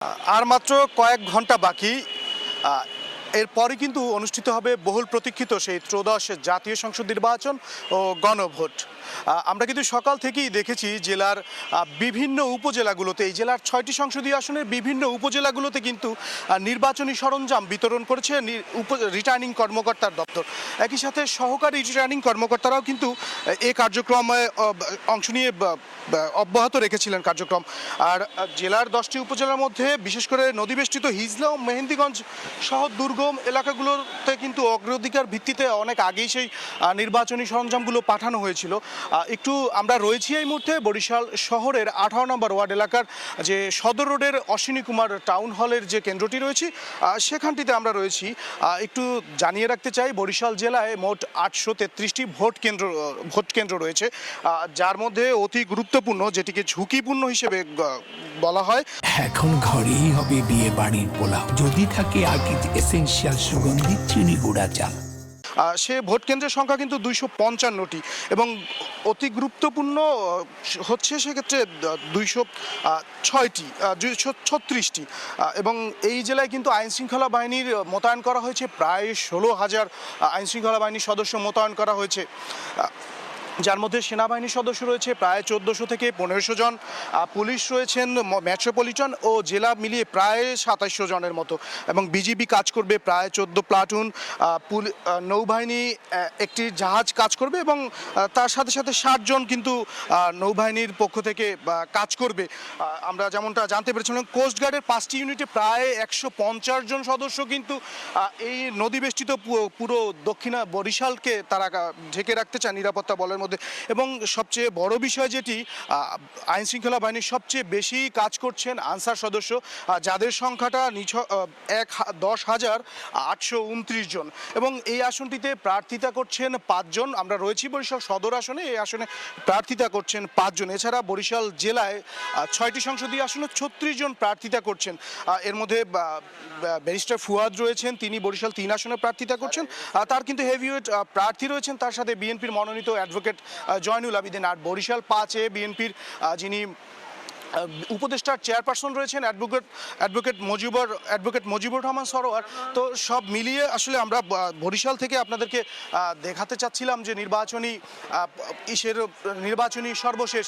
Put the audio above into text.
আর মাত্র কয়েক ঘন্টা বাকি। এরপরই কিন্তু অনুষ্ঠিত হবে বহুল প্রতীক্ষিত সেই ত্রয়োদশ জাতীয় সংসদ নির্বাচন ও গণভোট। আমরা কিন্তু সকাল থেকেই দেখেছি জেলার বিভিন্ন উপজেলাগুলোতে, এই জেলার 6টি সংসদীয় আসনের বিভিন্ন উপজেলাগুলোতে কিন্তু নির্বাচনী সরঞ্জাম বিতরণ করেছে রিটার্নিং কর্মকর্তার দপ্তর। একই সাথে সহকারী রিটার্নিং কর্মকর্তারাও কিন্তু এই কার্যক্রমে অংশ নিয়ে অব্যাহত রেখেছিলেন কার্যক্রম। আর জেলার 10টি উপজেলার মধ্যে বিশেষ করে নদীবেষ্টিত হিজলা ও মেহেন্দিগঞ্জ সহ দুর্গম এলাকাগুলোতে কিন্তু অগ্রাধিকার ভিত্তিতে অনেক আগেই সেই নির্বাচনী সরঞ্জামগুলো পাঠানো হয়েছিল। একটু আমরা রয়েছি এই মুহূর্তে বরিশাল শহরের 18 নম্বর ওয়ার্ড এলাকার যে সদর রোডের অশ্বিনী কুমার টাউন হলের যে কেন্দ্রটি রয়েছে সেখানটিতে আমরা রয়েছি। একটু জানিয়ে রাখতে চাই, বরিশাল জেলায় মোট 833টি ভোট কেন্দ্র রয়েছে, যার মধ্যে অতি গুরুত্বপূর্ণ যেটিকে ঝুঁকিপূর্ণ হিসেবে বলা হয়। এখন ঘরেই হবে বিয়ে বাড়ির পোলাও, যদি থাকে আকিজ এসেনশিয়াল সুগন্ধি চিনি গুঁড়া চাল। সে ভোট কেন্দ্রের সংখ্যা কিন্তু 255টি এবং অতি গুরুত্বপূর্ণ হচ্ছে সেক্ষেত্রে 236টি। এবং এই জেলায় কিন্তু আইনশৃঙ্খলা বাহিনীর মোতায়েন করা হয়েছে প্রায় 16,000 আইনশৃঙ্খলা বাহিনীর সদস্য মোতায়েন করা হয়েছে, যার মধ্যে সেনাবাহিনীর সদস্য রয়েছে প্রায় 1400 থেকে 1500 জন, পুলিশ রয়েছেন মেট্রোপলিটন ও জেলা মিলিয়ে প্রায় 2700 জনের মতো, এবং বিজিবি কাজ করবে প্রায় 14 প্লাটুন, নৌবাহিনী একটি জাহাজ কাজ করবে এবং তার সাথে সাথে 60 জন কিন্তু নৌবাহিনীর পক্ষ থেকে কাজ করবে। আমরা যেমনটা জানতে পেরেছিলাম, কোস্টগার্ডের 5টি ইউনিটে প্রায় 150 জন সদস্য কিন্তু এই নদীবেষ্টিত পুরো দক্ষিণা বরিশালকে তারা ঢেকে রাখতে চায় নিরাপত্তা বলের মধ্যে। এবং সবচেয়ে বড় বিষয় যেটি, আইন শৃঙ্খলা বাহিনীর সবচেয়ে বেশি কাজ করছেন আনসার সদস্য, যাদের সংখ্যাটা 10,829 জন, এবং এই আসনটিতে প্রার্থিতা করছেন 5 জন। আমরা রয়েছি বরিশাল সদর আসনে, এই আসনে প্রার্থিতা করছেন 5 জন। এছাড়া বরিশাল জেলায় 6টি সংসদীয় আসনে 36 জন প্রার্থিতা করছেন। এর মধ্যে ব্যারিস্টার ফুয়াদ রয়েছেন, তিনি বরিশাল 3 আসনে প্রার্থিতা করছেন। তার কিন্তু হেভিওয়েট প্রার্থী রয়েছেন, তার সাথে বিএনপির মনোনীত অ্যাডভোকেট জয়নুল আবিদিন। আর বরিশাল 5-এ বিএনপির যিনি উপদেষ্টার চেয়ারপারসন রয়েছেন অ্যাডভোকেট মুজিবুর রহমান সরোয়ার। তো সব মিলিয়ে আসলে আমরা বরিশাল থেকে আপনাদেরকে দেখাতে চাচ্ছিলাম যে নির্বাচনী সর্বশেষ